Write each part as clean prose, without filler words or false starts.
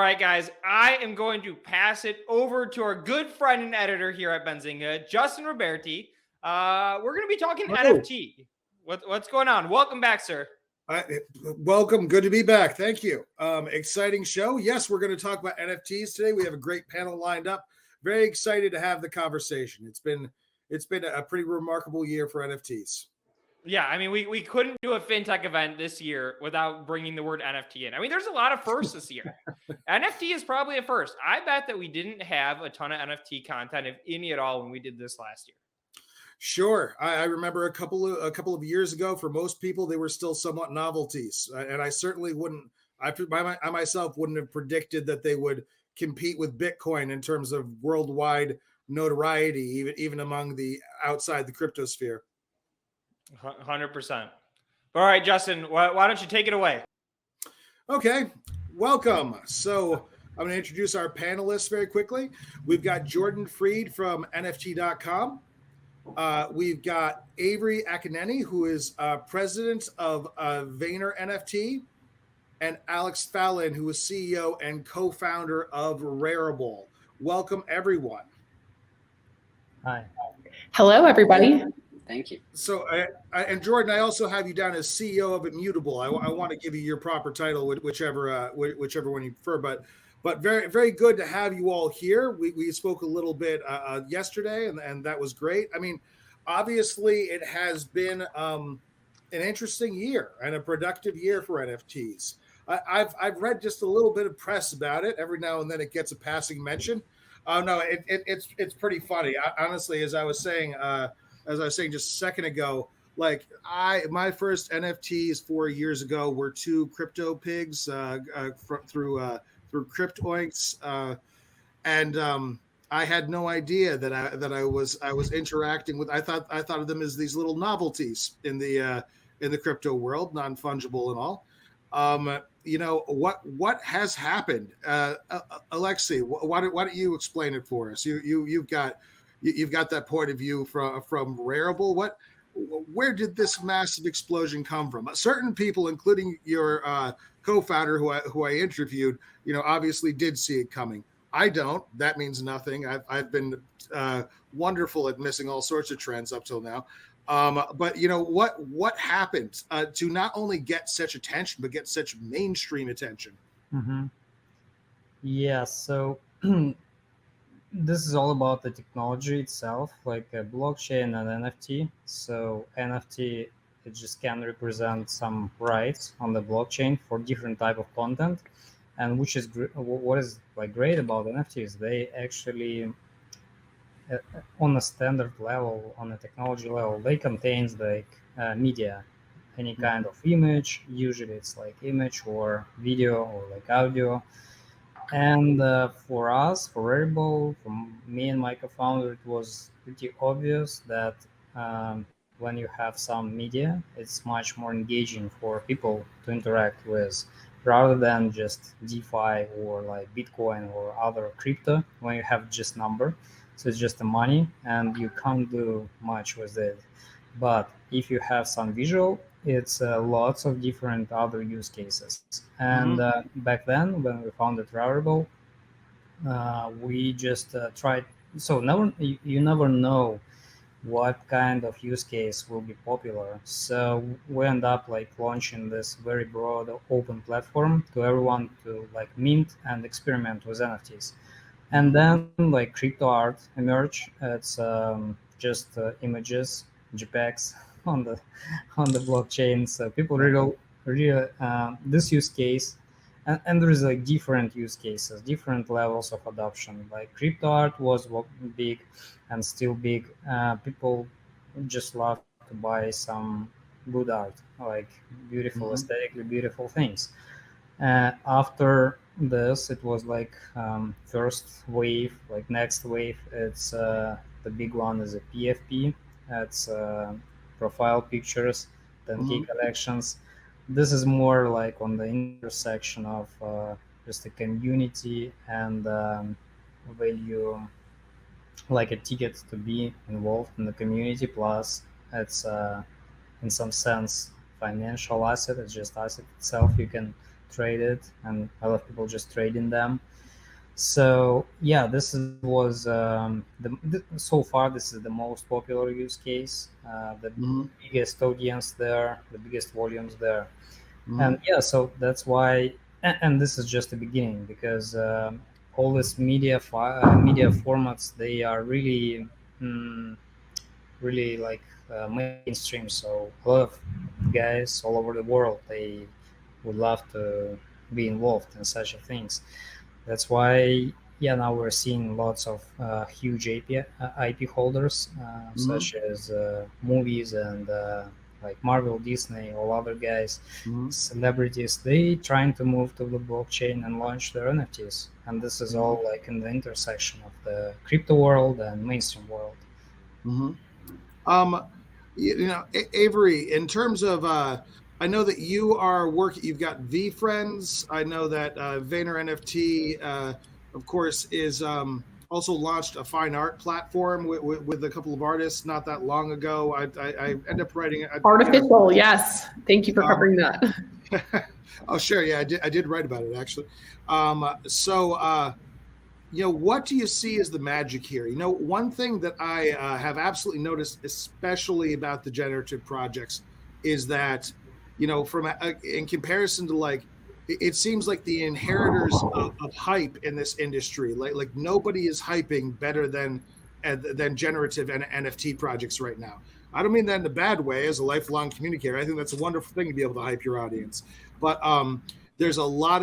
right, guys, I am going to pass it over to our good friend and editor here at Benzinga, Justin Roberti. We're going to be talking NFT. What's going on? Welcome back, sir. Welcome. Good to be back. Thank you. Exciting show. Yes, we're going to talk about NFTs today. We have a great panel lined up. Very excited to have the conversation. It's been a pretty remarkable year for NFTs. Yeah, I mean, we couldn't do a fintech event this year without bringing the word NFT in. I mean, there's a lot of firsts this year. NFT is probably a first. I bet that we didn't have a ton of NFT content, if any at all, when we did this last year. Sure, I remember a couple of years ago. For most people, they were still somewhat novelties, and I certainly wouldn't. I myself wouldn't have predicted that they would compete with Bitcoin in terms of worldwide notoriety, even among the outside the crypto sphere. 100%. All right, Justin, why don't you take it away? Okay, welcome. So I'm going to introduce our panelists very quickly. We've got Jordan Freed from NFT.com. We've got Avery Akkineni, who is president of VaynerNFT, and Alex Falin, who is CEO and co-founder of Rarible. Welcome, everyone. Hi. Hello, everybody. Thank you. So, and Jordan, I also have you down as CEO of Immutable. I want to give you your proper title, whichever one you prefer. But very, very good to have you all here. We spoke a little bit yesterday, and that was great. I mean, obviously, it has been an interesting year and a productive year for NFTs. I've read just a little bit of press about it. Every now and then, it gets a passing mention. No, it's pretty funny. Honestly, as I was saying just a second ago, like my first NFTs 4 years ago were two crypto pigs through Cryptoinks, and I had no idea that I was interacting with. I thought of them as these little novelties in the crypto world, non-fungible and all. What has happened, Alexei? Why don't you explain it for us? You've got that point of view from Rarible. Where did this massive explosion come from? Certain people, including your co-founder, who I interviewed, obviously did see it coming. I don't. That means nothing. I've been wonderful at missing all sorts of trends up till now. But what happened to not only get such attention, but get such mainstream attention? Mm-hmm. Yeah. So this is all about the technology itself, like a blockchain and NFT. So NFT, it just can represent some rights on the blockchain for different type of content, and which is what is like great about NFTs. They actually on a standard level, on a technology level, they contains like media, any kind of image. Usually it's like image or video or like audio. And for us, for Rarible, for me and my co-founder, it was pretty obvious that when you have some media, it's much more engaging for people to interact with, rather than just DeFi or like Bitcoin or other crypto, when you have just number. So it's just the money and you can't do much with it. But if you have some visual, it's lots of different other use cases. And back then, when we founded Rarible, we just tried. So you never know what kind of use case will be popular. So we end up like launching this very broad open platform to everyone to like mint and experiment with NFTs. And then like crypto art emerged. It's just images, JPEGs on the blockchain. So people really this use case, and there is like different use cases, different levels of adoption. Like crypto art was big and still big. People just love to buy some good art, like beautiful, aesthetically beautiful things. After this, it was like first wave, like next wave. It's the big one is a PFP. That's profile pictures, 10K collections. This is more like on the intersection of just a community and value, like a ticket to be involved in the community. Plus, it's in some sense financial asset. It's just asset itself. You can traded, and a lot of people just trade in them. So yeah, was so far this is the most popular use case, the biggest audience there, the biggest volumes there, and yeah, so that's why, and this is just the beginning, because all these media formats, they are really really like mainstream. So a lot of guys all over the world, they would love to be involved in such things. That's why, yeah, now we're seeing lots of huge IP holders, such as movies and like Marvel, Disney, all other guys, celebrities. They trying to move to the blockchain and launch their NFTs, and this is all like in the intersection of the crypto world and mainstream world. Avery, in terms of, I know that you are working, you've got Vfriends. I know that VaynerNFT, of course, is also launched a fine art platform with a couple of artists not that long ago. I end up writing Artificial, yes. Thank you for covering that. Oh, sure. Yeah, I did write about it, actually. What do you see as the magic here? One thing that I have absolutely noticed, especially about the generative projects, is that, from in comparison to like, it seems like the inheritors of hype in this industry, like nobody is hyping better than generative and NFT projects right now. I don't mean that in a bad way. As a lifelong communicator, I think that's a wonderful thing to be able to hype your audience. But there's a lot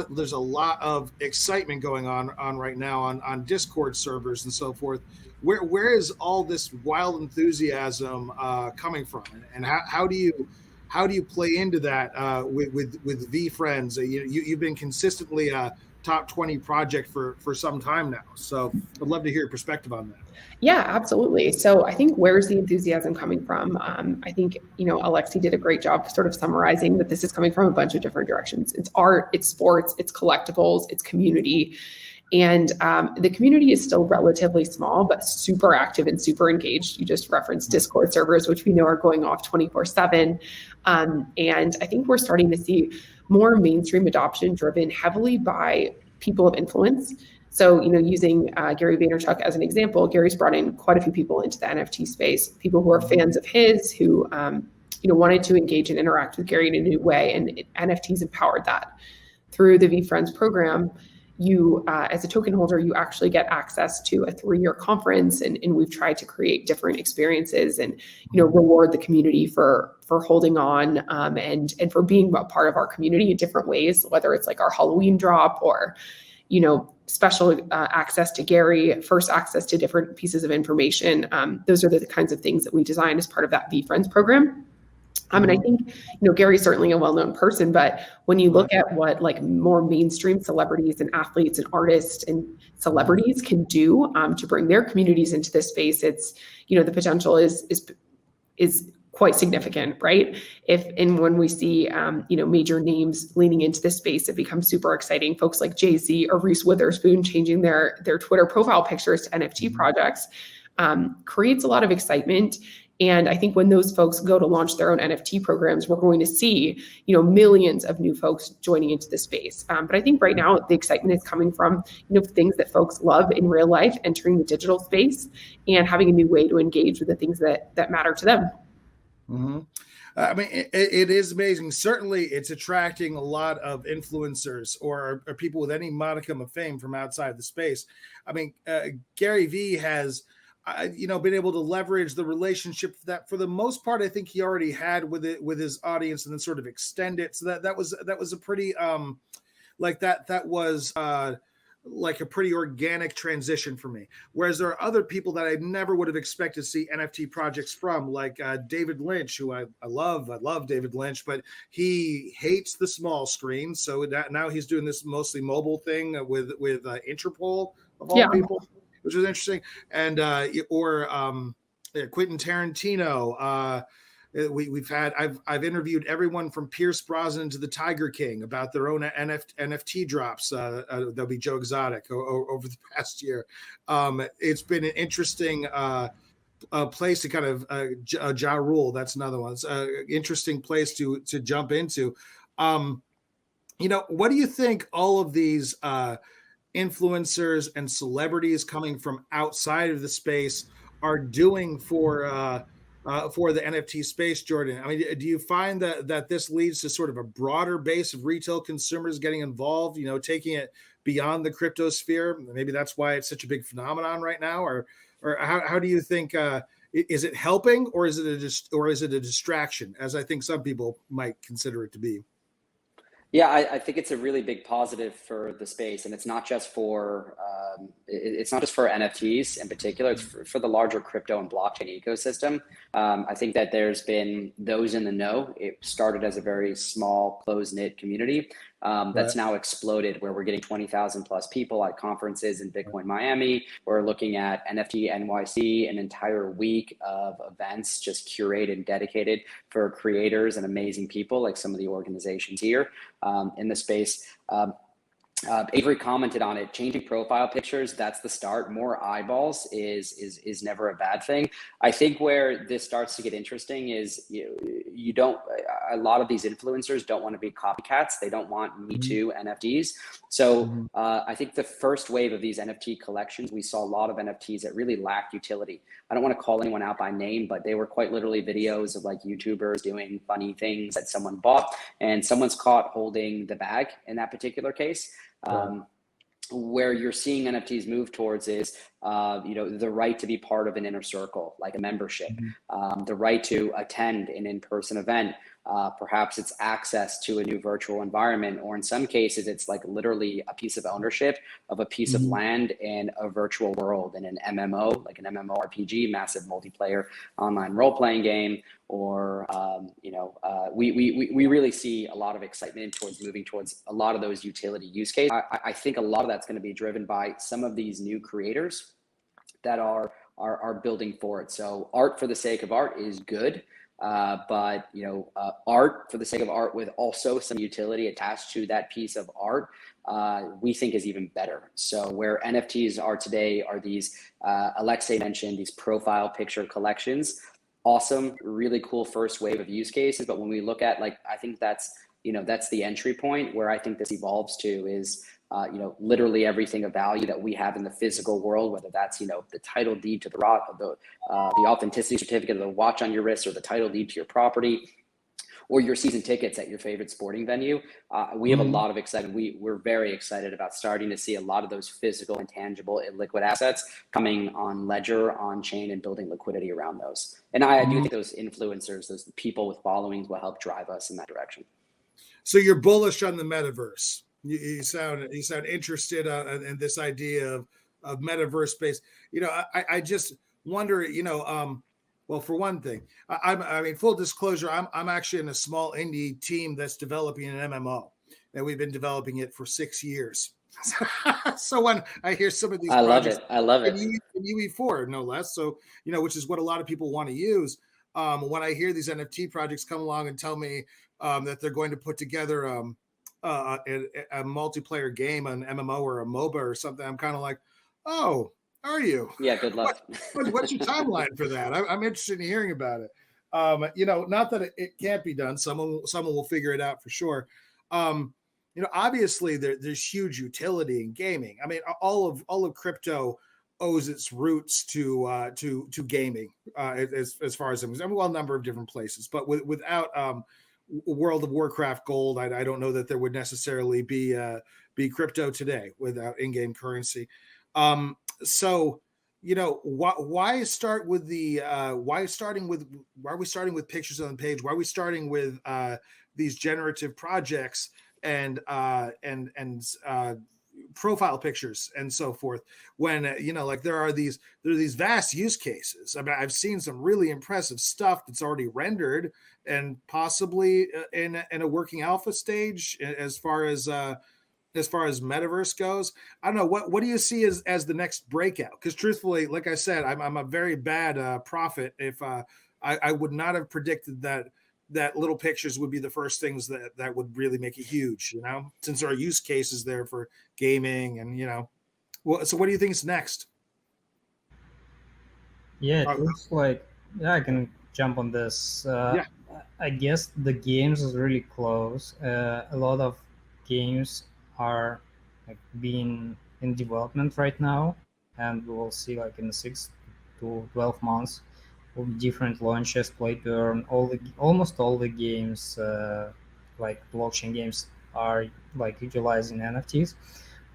of excitement going on right now on Discord servers and so forth. Where is all this wild enthusiasm coming from, and how do you play into that with Vfriends? You've been consistently a top 20 project for some time now, so I'd love to hear your perspective on that. Yeah, absolutely. So I think, where's the enthusiasm coming from? I think, Alexei did a great job sort of summarizing that this is coming from a bunch of different directions. It's art, it's sports, it's collectibles, it's community. And the community is still relatively small, but super active and super engaged. You just referenced Discord servers, which we know are going off 24/7. And I think we're starting to see more mainstream adoption driven heavily by people of influence. So, using Gary Vaynerchuk as an example, Gary's brought in quite a few people into the NFT space, people who are fans of his, who, wanted to engage and interact with Gary in a new way, and NFTs empowered that. Through the Vfriends program, you, as a token holder, you actually get access to a 3-year conference, and we've tried to create different experiences and, reward the community for holding on and for being a part of our community in different ways, whether it's like our Halloween drop or, special access to Gary, first access to different pieces of information. Those are the kinds of things that we designed as part of that Vfriends program. And I think, Gary's certainly a well-known person, but when you look at what like more mainstream celebrities and athletes and artists and celebrities can do to bring their communities into this space, it's, the potential is quite significant, right? When we see, major names leaning into this space, it becomes super exciting. Folks like Jay-Z or Reese Witherspoon changing their Twitter profile pictures to NFT projects creates a lot of excitement. And I think when those folks go to launch their own NFT programs, we're going to see, millions of new folks joining into the space. But I think right now the excitement is coming from, things that folks love in real life, entering the digital space and having a new way to engage with the things that matter to them. I mean, it is amazing. Certainly, it's attracting a lot of influencers or people with any modicum of fame from outside the space. I mean, Gary V has, been able to leverage the relationship that, for the most part, I think he already had with his audience, and then sort of extend it. So that was a pretty like a pretty organic transition for me. Whereas there are other people that I never would have expected to see NFT projects from, like David Lynch, who I love David Lynch, but he hates the small screen. So now he's doing this mostly mobile thing with Interpol of all people, which was interesting. And Quentin Tarantino. I've interviewed everyone from Pierce Brosnan to the Tiger King about their own NFT drops. There'll be Joe Exotic over the past year. It's been an interesting place to kind of Ja Rule. That's another one. It's an interesting place to jump into. What do you think all of these influencers and celebrities coming from outside of the space are doing for the NFT space, Jordan? I mean, do you find that this leads to sort of a broader base of retail consumers getting involved? Taking it beyond the crypto sphere. Maybe that's why it's such a big phenomenon right now. Or how do you think? Is it helping, or is it a distraction, as I think some people might consider it to be? Yeah, I think it's a really big positive for the space, and it's not just for NFTs in particular. It's for the larger crypto and blockchain ecosystem. I think that there's been those in the know. It started as a very small, close-knit community that's now exploded, where we're getting 20,000 plus people at conferences in Bitcoin Miami. We're looking at NFT NYC, an entire week of events just curated and dedicated for creators and amazing people like some of the organizations here in the space. Avery commented on it. Changing profile pictures, that's the start. More eyeballs is never a bad thing. I think where this starts to get interesting is you don't. A lot of these influencers don't want to be copycats. They don't want Me Too NFTs. So I think the first wave of these NFT collections, we saw a lot of NFTs that really lacked utility. I don't want to call anyone out by name, but they were quite literally videos of like YouTubers doing funny things that someone bought, and someone's caught holding the bag in that particular case. Where you're seeing NFTs move towards is, the right to be part of an inner circle, like a membership, the right to attend an in-person event. Perhaps it's access to a new virtual environment, or in some cases, it's like literally a piece of ownership of a piece of land in a virtual world, in an MMO, like an MMORPG, massive multiplayer online role-playing game, or we really see a lot of excitement towards moving towards a lot of those utility use cases. I think a lot of that's going to be driven by some of these new creators that are building for it. So art for the sake of art is good. But art for the sake of art with also some utility attached to that piece of art, we think is even better. So where NFTs are today are these, Alexei mentioned, these profile picture collections. Awesome, really cool first wave of use cases. But when we look at, I think that's the entry point. Where I think this evolves to is, literally everything of value that we have in the physical world, whether that's, the title deed to the authenticity certificate of the watch on your wrist, or the title deed to your property, or your season tickets at your favorite sporting venue. We have a lot of excitement. We're very excited about starting to see a lot of those physical, intangible, illiquid assets coming on Ledger, on chain, and building liquidity around those. And I do think those influencers, those people with followings, will help drive us in that direction. So you're bullish on the metaverse. You sound interested in this idea of metaverse space. I just wonder, well, for one thing, I mean, full disclosure, I'm actually in a small indie team that's developing an MMO, and we've been developing it for 6 years. So when I hear some of these, I love it. in UE4, no less. So, which is what a lot of people want to use. When I hear these NFT projects come along and tell me that they're going to put together a multiplayer game, an MMO or a MOBA or something, I'm kind of like, oh, are you? Yeah, good luck. What's your timeline for that? I'm interested in hearing about it. Not that it can't be done. Someone will figure it out for sure. Obviously there's huge utility in gaming. I mean, all of crypto owes its roots to gaming, as far as I'm concerned. Well, a number of different places, but without World of Warcraft gold, I don't know that there would necessarily be crypto today without in-game currency. So, why start with why are we starting with pictures on the page? Why are we starting with these generative projects and profile pictures and so forth, when there are these vast use cases? I mean, I've seen some really impressive stuff that's already rendered and possibly in a working alpha stage as far as metaverse goes. I don't know, what do you see as the next breakout? Because truthfully, like I said, I'm a very bad prophet. If I would not have predicted that little pictures would be the first things that would really make it huge, since there are use cases there for gaming and, so what do you think is next? Yeah, it looks like, I can jump on this. I guess the games is really close. A lot of games are like being in development right now, and we will see like in 6 to 12 months different launches, play to earn. Almost all the games, like blockchain games, are like utilizing NFTs.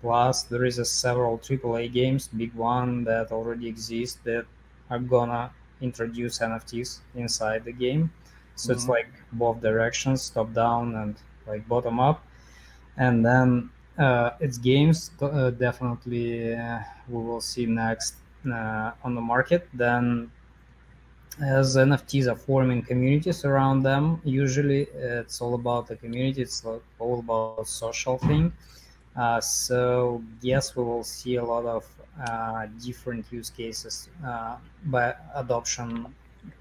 Plus, there is several AAA games, big one that already exist, that are gonna introduce NFTs inside the game. So it's like both directions, top down and like bottom up. And then it's games definitely we will see next on the market. Then as NFTs are forming communities around them, usually it's all about the community. It's all about social thing. So yes, we will see a lot of different use cases by adoption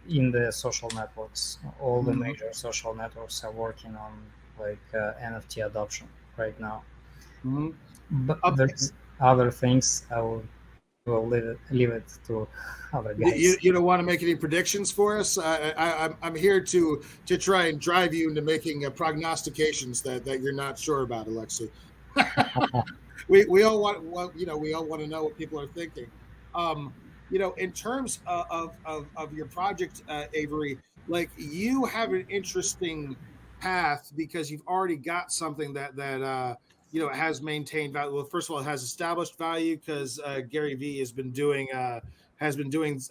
in the social networks. All the major social networks are working on like NFT adoption right now. But there's other things I will leave it to other guys. You don't want to make any predictions for us? I'm here to try and drive you into making prognostications that you're not sure about, Alexei. we all want to know what people are thinking. In terms of your project, Avery, like you have an interesting path because you've already got something that has maintained value. Well, first of all, it has established value because Gary V has been doing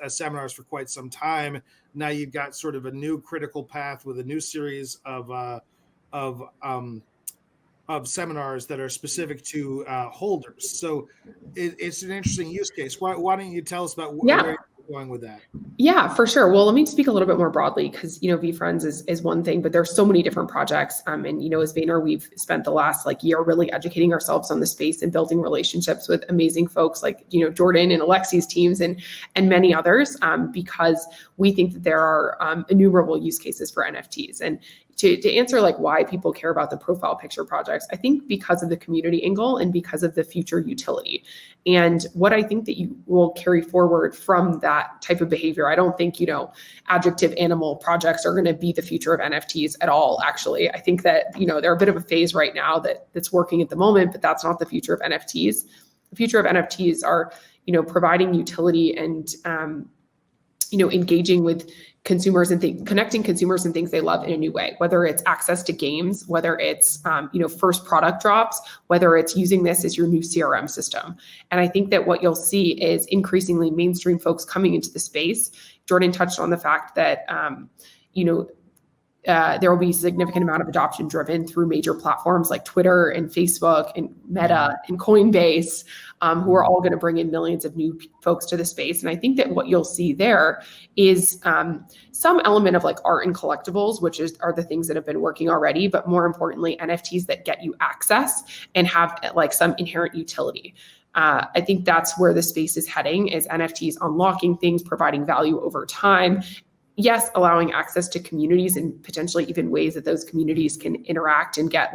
seminars for quite some time. Now you've got sort of a new critical path with a new series of seminars that are specific to holders. So it's an interesting use case. Why don't you tell us about where you're going with that? Yeah, for sure. Well, let me speak a little bit more broadly because, Vfriends is one thing, but there's so many different projects. And, as Vayner, we've spent the last year really educating ourselves on the space and building relationships with amazing folks like, Jordan and Alexei's teams and many others, because we think that there are innumerable use cases for NFTs. And to answer why people care about the profile picture projects, I think because of the community angle and because of the future utility. And what I think that you will carry forward from that type of behavior, I don't think, adjective animal projects are going to be the future of NFTs at all, actually. I think that, they're a bit of a phase right now that's working at the moment, but that's not the future of NFTs. The future of NFTs are, providing utility and, engaging with consumers and connecting consumers and things they love in a new way, whether it's access to games, whether it's, first product drops, whether it's using this as your new CRM system. And I think that what you'll see is increasingly mainstream folks coming into the space. Jordan touched on the fact that, there will be a significant amount of adoption driven through major platforms like Twitter and Facebook and Meta and Coinbase, who are all going to bring in millions of new folks to the space. And I think that what you'll see there is some element of art and collectibles, which are the things that have been working already, but more importantly, NFTs that get you access and have some inherent utility. I think that's where the space is heading, is NFTs unlocking things, providing value over time. Yes, allowing access to communities and potentially even ways that those communities can interact and get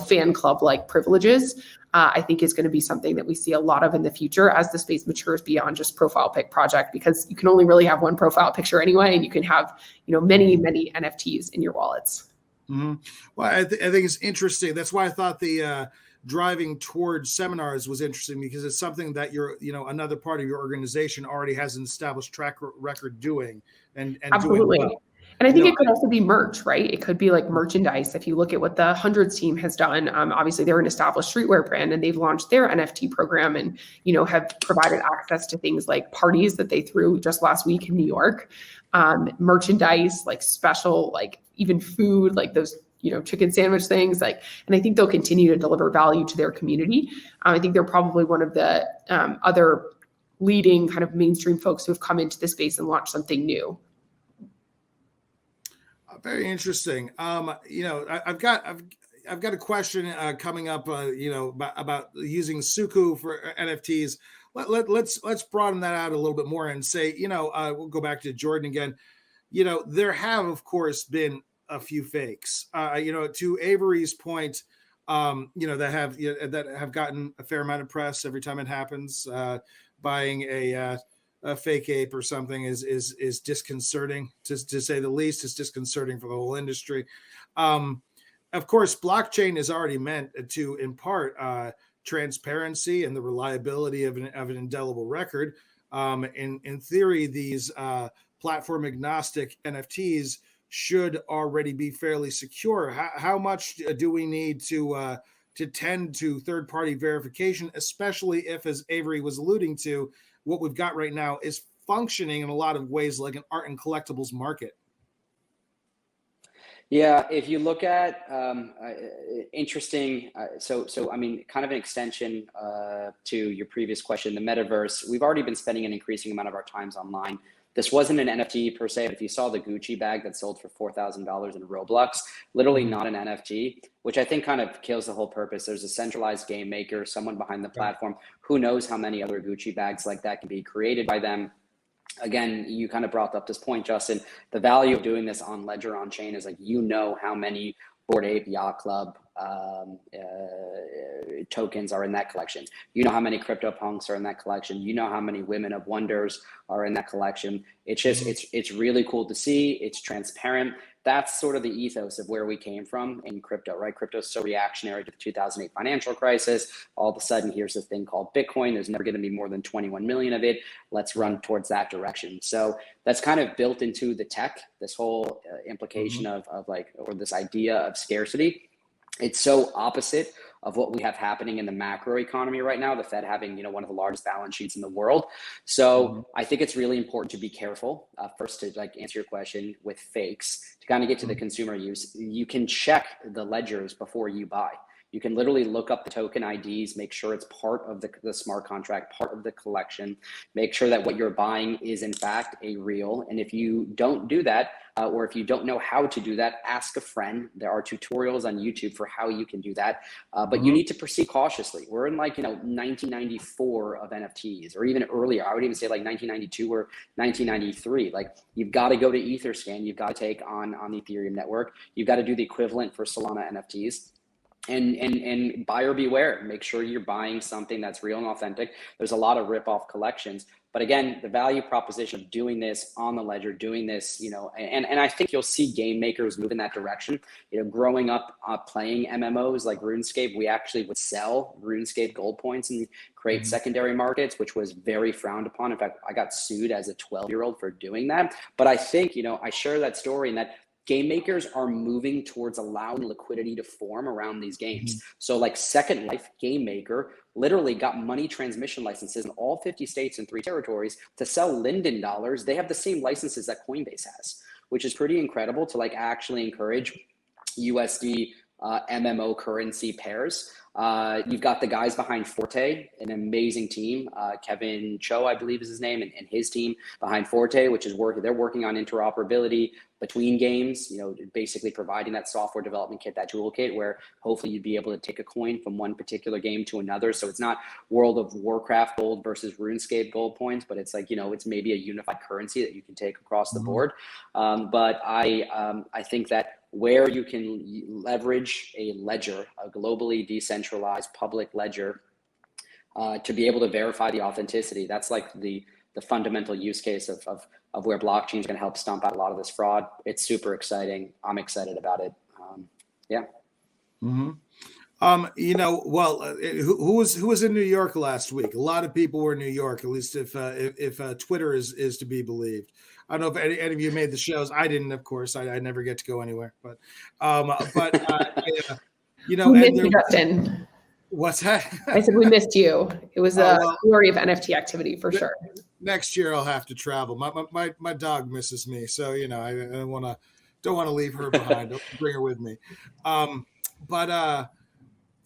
fan club privileges, I think is going to be something that we see a lot of in the future as the space matures beyond just profile pic project, because you can only really have one profile picture anyway, and you can have, many, many NFTs in your wallets. Mm-hmm. Well, I think it's interesting. That's why I thought the driving towards seminars was interesting, because it's something that another part of your organization already has an established track record doing and absolutely doing well. And I think it could also be merch, right? It could be merchandise. If you look at what the Hundreds team has done, obviously they're an established streetwear brand and they've launched their NFT program and, have provided access to things like parties that they threw just last week in New York, merchandise, special, even food, those, chicken sandwich things, and I think they'll continue to deliver value to their community. I think they're probably one of the other leading kind of mainstream folks who have come into the space and launched something new. Very interesting. I've got a question coming up, about using Suku for NFTs. Let's broaden that out a little bit more and say, we'll go back to Jordan again. There have, of course, been a few fakes. To Avery's point, that have gotten a fair amount of press every time it happens. Buying a fake ape or something is disconcerting, to say the least. It's disconcerting for the whole industry. of course, blockchain is already meant to impart transparency and the reliability of an indelible record. In theory, these platform agnostic NFTs should already be fairly secure. How much do we need to tend to third-party verification, especially if, as Avery was alluding to, what we've got right now is functioning in a lot of ways like an art and collectibles market? Yeah, if you look at interesting, so I mean, kind of an extension to your previous question, the metaverse. We've already been spending an increasing amount of our times online. This wasn't an NFT per se, but if you saw the Gucci bag that sold for $4,000 in Roblox, literally not an NFT, which I think kind of kills the whole purpose. There's a centralized game maker, someone behind the platform. Who knows how many other Gucci bags like that can be created by them. Again, you kind of brought up this point, Justin. The value of doing this on Ledger on chain is like, you know how many Bored Ape Yacht Club tokens are in that collection. You know how many CryptoPunks are in that collection. You know how many Women of Wonders are in that collection. It's just, it's really cool to see. It's transparent. That's sort of the ethos of where we came from in crypto, right? Crypto is so reactionary to the 2008 financial crisis. All of a sudden, here's this thing called Bitcoin. There's never going to be more than 21 million of it. Let's run towards that direction. So that's kind of built into the tech, this whole implication of like, or this idea of scarcity. It's so opposite of what we have happening in the macro economy right now, the Fed having, one of the largest balance sheets in the world. So I think it's really important to be careful. First, to like answer your question with fakes, to kind of get to the consumer use, you can check the ledgers before you buy. You can literally look up the token IDs, make sure it's part of the smart contract, part of the collection, make sure that what you're buying is in fact a real. And if you don't do that, or if you don't know how to do that, ask a friend. There are tutorials on YouTube for how you can do that, but you need to proceed cautiously. We're in like, 1994 of NFTs, or even earlier. I would even say like 1992 or 1993. Like, you've got to go to Etherscan. You've got to take on the Ethereum network. You've got to do the equivalent for Solana NFTs. And buyer beware. Make sure you're buying something that's real and authentic. There's a lot of rip-off collections. But again, the value proposition of doing this on the ledger, doing this, and I think you'll see game makers move in that direction. Growing up playing MMOs like RuneScape, we actually would sell RuneScape gold points and create secondary markets, which was very frowned upon. In fact, I got sued as a 12-year-old for doing that. But I think, I share that story, and that game makers are moving towards allowing liquidity to form around these games. So like Second Life Game Maker literally got money transmission licenses in all 50 states and 3 territories to sell Linden dollars. They have the same licenses that Coinbase has, which is pretty incredible to like actually encourage USD MMO currency pairs. You've got the guys behind Forte, an amazing team. Kevin Cho, I believe is his name, and his team behind Forte, which is they're working on interoperability between games, basically providing that software development kit, that toolkit, where hopefully you'd be able to take a coin from one particular game to another. So it's not World of Warcraft gold versus RuneScape gold points, but it's like, it's maybe a unified currency that you can take across the board. But I think that where you can leverage a ledger, a globally decentralized public ledger, to be able to verify the authenticity, that's like the fundamental use case of where blockchain is going to help stomp out a lot of this fraud. It's super exciting. I'm excited about it. Who was in New York last week? A lot of people were in New York, at least if Twitter is to be believed. I don't know if any of you made the shows. I didn't, of course. I never get to go anywhere. But we missed you, Justin. What's that? I said we missed you. It was a glory of NFT activity for sure. Next year I'll have to travel. My dog misses me, so I don't want to leave her behind. I'll bring her with me.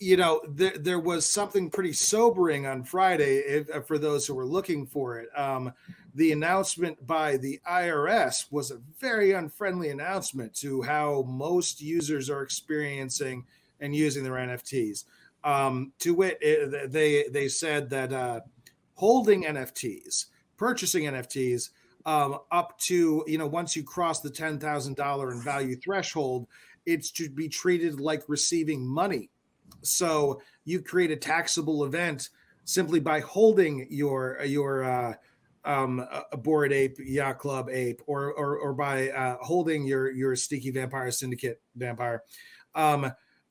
There was something pretty sobering on Friday for those who were looking for it. The announcement by the IRS was a very unfriendly announcement to how most users are experiencing and using their NFTs. To wit, they said that holding NFTs, purchasing NFTs, up to, once you cross the $10,000 in value threshold, it's to be treated like receiving money. So you create a taxable event simply by holding your a Bored Ape Yacht Club ape, or by holding your Sticky Vampire Syndicate vampire.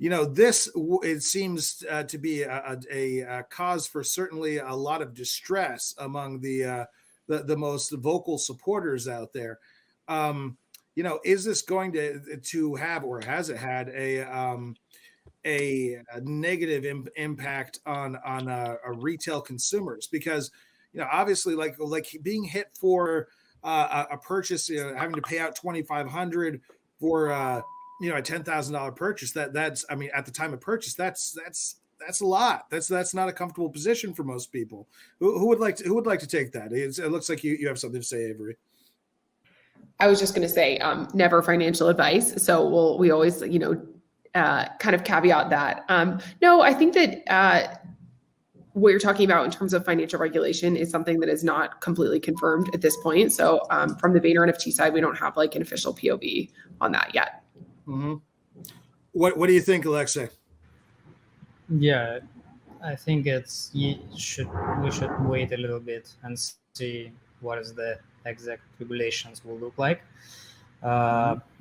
This it seems to be a cause for certainly a lot of distress among the most vocal supporters out there. Is this going to have, or has it had a negative impact on retail consumers? Because obviously, like being hit for a purchase, having to pay out $2,500 for a $10,000 purchase. That's I mean, at the time of purchase, that's a lot. That's not a comfortable position for most people. Who would like to take that? It looks like you have something to say, Avery. I was just going to say, never financial advice. So we always, kind of caveat that. No, I think that what you're talking about in terms of financial regulation is something that is not completely confirmed at this point. So from the VaynerNFT side, we don't have like an official POV on that yet. Mm-hmm. What do you think, Alexei? Yeah, I think we should wait a little bit and see what is the exact regulations will look like.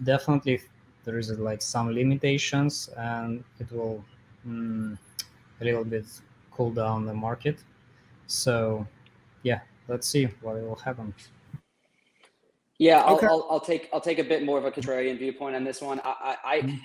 Definitely there is like some limitations, and it will a little bit cool down the market. So yeah, let's see what will happen. Yeah, Okay. I'll take a bit more of a contrarian viewpoint on this one. I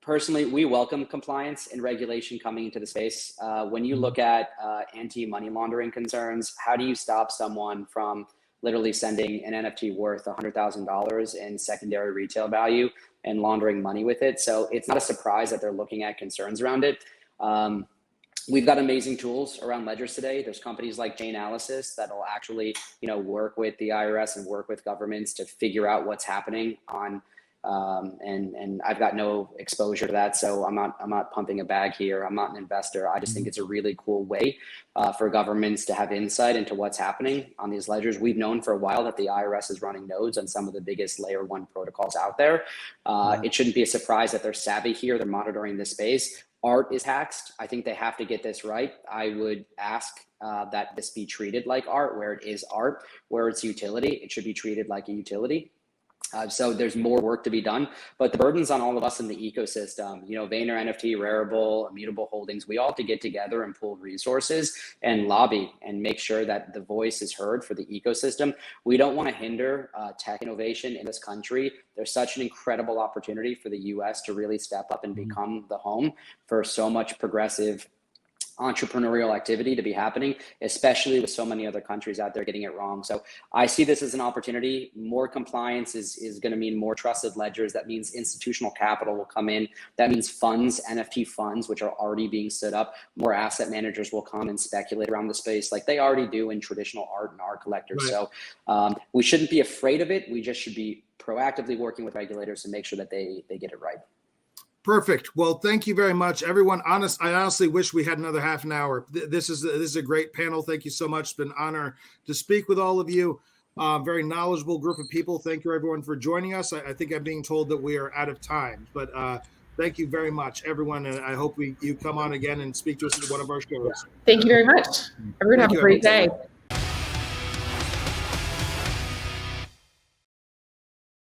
personally, we welcome compliance and regulation coming into the space. When you look at anti-money laundering concerns, how do you stop someone from literally sending an NFT worth $100,000 in secondary retail value and laundering money with it? So it's not a surprise that they're looking at concerns around it. We've got amazing tools around ledgers today. There's companies like Chainalysis that'll actually, work with the IRS and work with governments to figure out what's happening on. And I've got no exposure to that, so I'm not pumping a bag here. I'm not an investor. I just think it's a really cool way for governments to have insight into what's happening on these ledgers. We've known for a while that the IRS is running nodes on some of the biggest layer 1 protocols out there. It shouldn't be a surprise that they're savvy here. They're monitoring this space. Art is taxed. I think they have to get this right. I would ask that this be treated like art, where it is art, where it's utility. It should be treated like a utility. So there's more work to be done, but the burden's on all of us in the ecosystem. VaynerNFT, Rarible, Immutable Holdings, we all have to get together and pool resources and lobby and make sure that the voice is heard for the ecosystem. We don't want to hinder tech innovation in this country. There's such an incredible opportunity for the US to really step up and become the home for so much progressive entrepreneurial activity to be happening, especially with so many other countries out there getting it wrong. So I see this as an opportunity. More compliance is going to mean more trusted ledgers. That means institutional capital will come in. That means funds, NFT funds, which are already being stood up. More asset managers will come and speculate around the space like they already do in traditional art and art collectors. Right. So we shouldn't be afraid of it. We just should be proactively working with regulators to make sure that they get it right. Perfect. Well, thank you very much, everyone. I honestly wish we had another half an hour. This is a great panel. Thank you so much. It's been an honor to speak with all of you. Very knowledgeable group of people. Thank you, everyone, for joining us. I think I'm being told that we are out of time, but thank you very much, everyone. And I hope you come on again and speak to us at one of our shows. Thank you very much. Everyone have a great day.